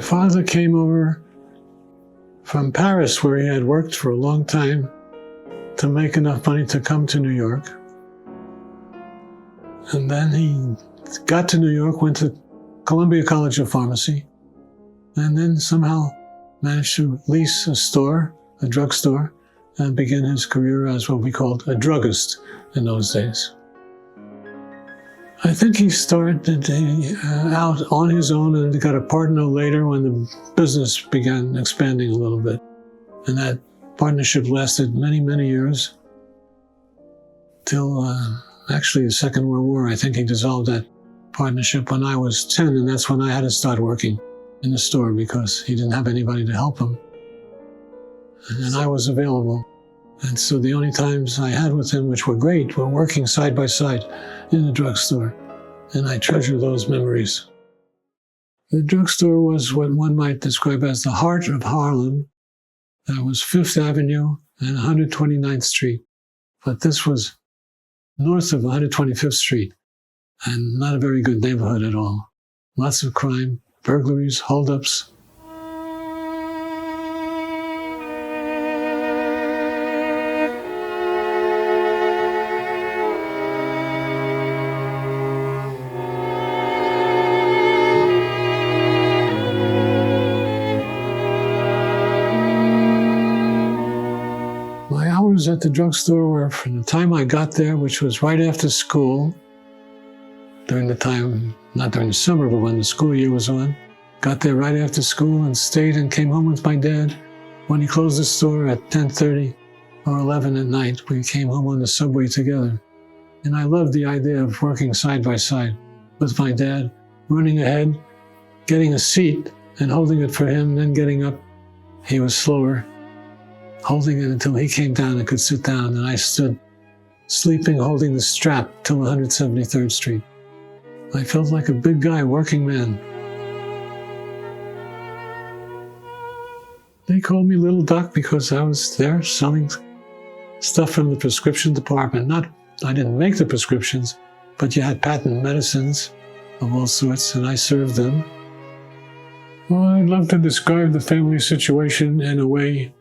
father came over from Paris, where he had worked for a long time, to make enough money to come to New York. And then he got to New York, went to Columbia College of Pharmacy, and then somehow managed to lease a store, a drugstore, and begin his career as what we called a druggist in those days. I think he started out on his own and got a partner later when the business began expanding a little bit. And that partnership lasted many, many years till actually the Second World War. I think he dissolved that partnership when I was 10, and that's when I had to start working in the store because he didn't have anybody to help him. And I was available. And so the only times I had with him, which were great, were working side by side in the drugstore. And I treasure those memories. The drugstore was what one might describe as the heart of Harlem. That was 5th Avenue and 129th Street. But this was north of 125th Street, and not a very good neighborhood at all. Lots of crime, burglaries, holdups. At the drugstore were from the time I got there, which was right after school, during the time, not during the summer, but when the school year was on. Got there right after school and stayed and came home with my dad. When he closed the store at 10:30 or 11 at night, we came home on the subway together. And I loved the idea of working side by side with my dad, running ahead, getting a seat and holding it for him, then getting up. He was slower, holding it until he came down and could sit down, and I stood sleeping, holding the strap till 173rd Street. I felt like a big guy, working man. They called me Little Doc because I was there selling stuff from the prescription department. I didn't make the prescriptions, but you had patent medicines of all sorts, and I served them. Well, I'd love to describe the family situation in a way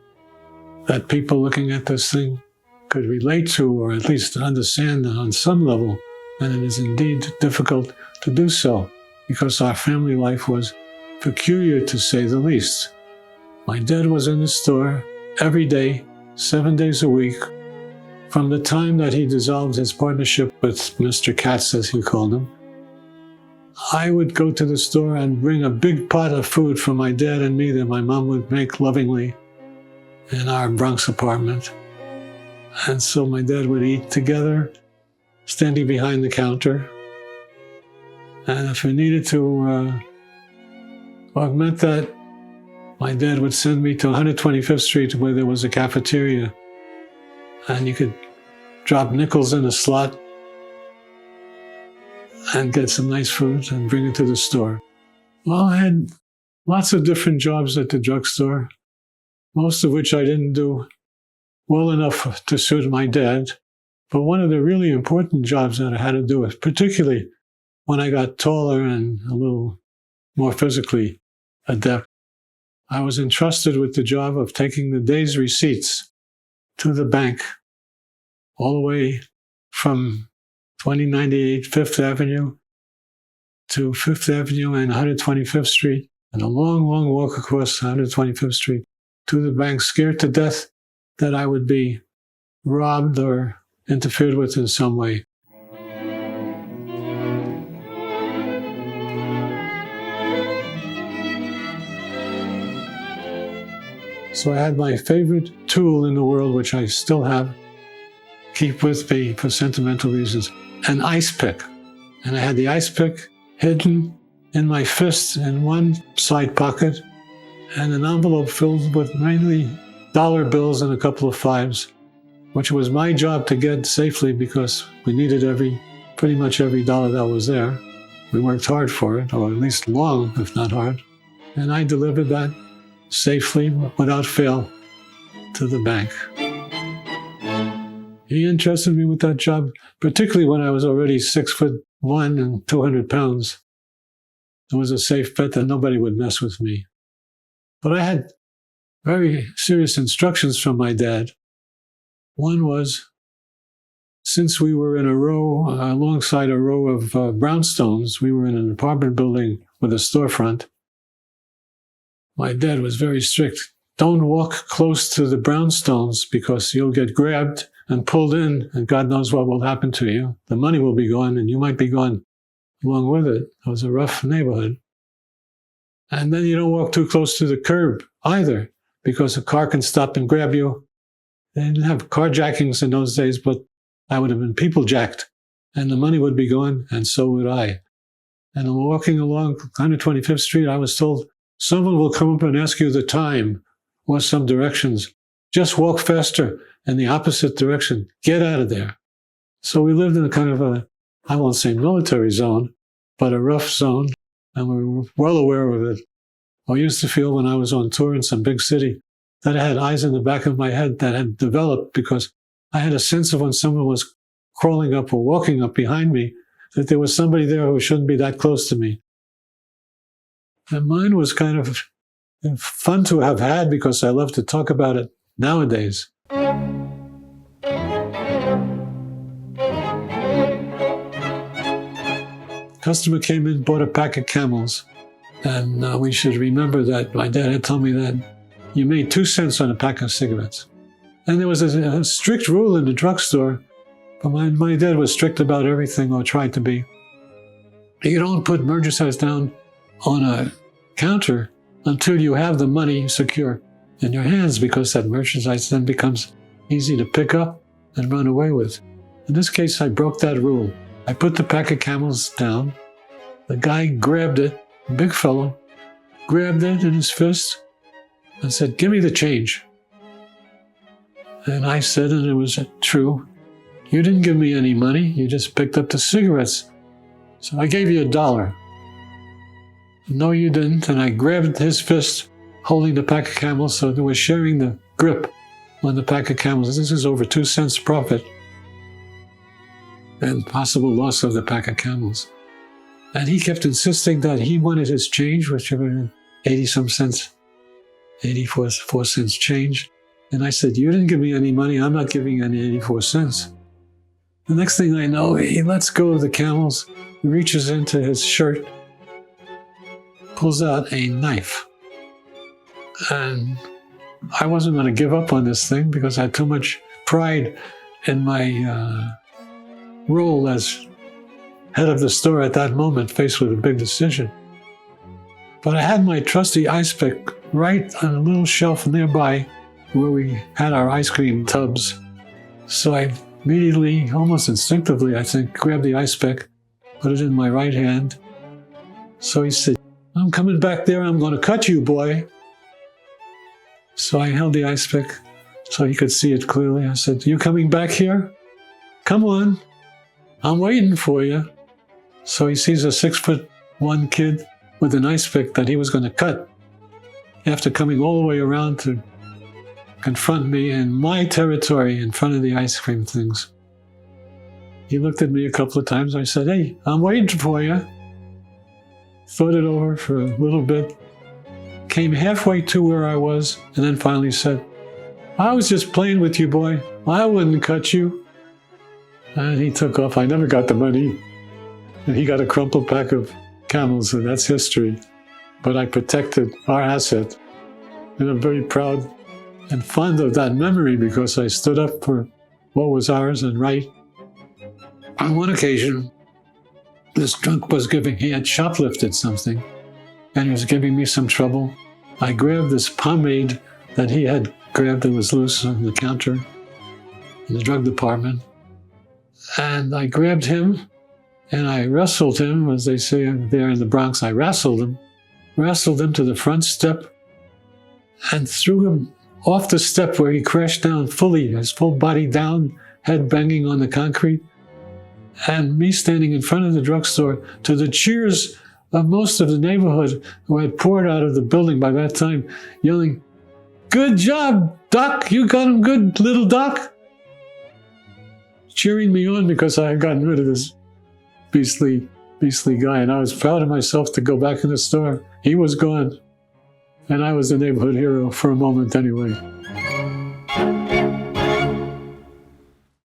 that people looking at this thing could relate to, or at least understand on some level. And it is indeed difficult to do so, because our family life was peculiar, to say the least. My dad was in the store every day, 7 days a week, from the time that he dissolved his partnership with Mr. Katz, as he called him. I would go to the store and bring a big pot of food for my dad and me that my mom would make lovingly in our Bronx apartment. And so my dad would eat together, standing behind the counter. And if we needed to augment that, my dad would send me to 125th Street where there was a cafeteria. And you could drop nickels in a slot and get some nice food and bring it to the store. Well, I had lots of different jobs at the drugstore, most of which I didn't do well enough to suit my dad. But one of the really important jobs that I had to do with, particularly when I got taller and a little more physically adept, I was entrusted with the job of taking the day's receipts to the bank all the way from 2098 Fifth Avenue to 5th Avenue and 125th Street, and a long, long walk across 125th Street to the bank, scared to death that I would be robbed or interfered with in some way. So I had my favorite tool in the world, which I still have, keep with me for sentimental reasons, an ice pick. And I had the ice pick hidden in my fist in one side pocket, and an envelope filled with mainly dollar bills and a couple of fives, which was my job to get safely because we needed pretty much every dollar that was there. We worked hard for it, or at least long, if not hard. And I delivered that safely, without fail, to the bank. He entrusted me with that job, particularly when I was already 6'1" and 200 pounds. It was a safe bet that nobody would mess with me. But I had very serious instructions from my dad. One was, since we were in a row, alongside a row of brownstones, we were in an apartment building with a storefront. My dad was very strict. Don't walk close to the brownstones because you'll get grabbed and pulled in, and God knows what will happen to you. The money will be gone, and you might be gone along with it. It was a rough neighborhood. And then you don't walk too close to the curb either, because a car can stop and grab you. They didn't have carjackings in those days, but I would have been people jacked, and the money would be gone, and so would I. And I'm walking along 125th Street, I was told, someone will come up and ask you the time or some directions. Just walk faster in the opposite direction. Get out of there. So we lived in a kind of a, I won't say military zone, but a rough zone, and we were well aware of it. I used to feel when I was on tour in some big city that I had eyes in the back of my head that had developed because I had a sense of when someone was crawling up or walking up behind me, that there was somebody there who shouldn't be that close to me. And mine was kind of fun to have had because I love to talk about it nowadays. Customer came in, bought a pack of Camels, and we should remember that my dad had told me that you made 2 cents on a pack of cigarettes. And there was a strict rule in the drugstore, but my dad was strict about everything, or tried to be. You don't put merchandise down on a counter until you have the money secure in your hands, because that merchandise then becomes easy to pick up and run away with. In this case, I broke that rule. I put the pack of Camels down. The guy grabbed it, a big fellow, grabbed it in his fist and said, "Give me the change." And I said, and it was true, "You didn't give me any money. You just picked up the cigarettes. So I gave you $1. "No, you didn't." And I grabbed his fist, holding the pack of Camels, so they were sharing the grip on the pack of Camels. This is over 2 cents profit and possible loss of the pack of Camels. And he kept insisting that he wanted his change, which was 80-some cents, 84 cents change. And I said, "You didn't give me any money. I'm not giving you any 84 cents. The next thing I know, he lets go of the Camels, reaches into his shirt, pulls out a knife. And I wasn't going to give up on this thing because I had too much pride in my role as head of the store at that moment, faced with a big decision. But I had my trusty ice pick right on a little shelf nearby where we had our ice cream tubs. So I immediately, almost instinctively, I think, grabbed the ice pick, put it in my right hand. So he said, "I'm coming back there. I'm going to cut you, boy." So I held the ice pick so he could see it clearly. I said, "You coming back here? Come on. I'm waiting for you." So he sees a 6'1" kid with an ice pick that he was going to cut after coming all the way around to confront me in my territory in front of the ice cream things. He looked at me a couple of times. I said, "Hey, I'm waiting for you." Thought it over for a little bit, came halfway to where I was, and then finally said, "I was just playing with you, boy. I wouldn't cut you." And he took off. I never got the money. And he got a crumpled pack of Camels, and that's history. But I protected our asset. And I'm very proud and fond of that memory because I stood up for what was ours and right. On one occasion, this drunk was he had shoplifted something, and he was giving me some trouble. I grabbed this pomade that he had grabbed that was loose on the counter in the drug department. And I grabbed him, and I wrestled him, as they say there in the Bronx. I wrestled him to the front step, and threw him off the step where he crashed down fully, his full body down, head banging on the concrete. And me standing in front of the drugstore to the cheers of most of the neighborhood who had poured out of the building by that time, yelling, "Good job, Doc! You got him good, little Doc!" Cheering me on because I had gotten rid of this beastly guy, and I was proud of myself to go back in the store. He was gone. And I was the neighborhood hero for a moment anyway.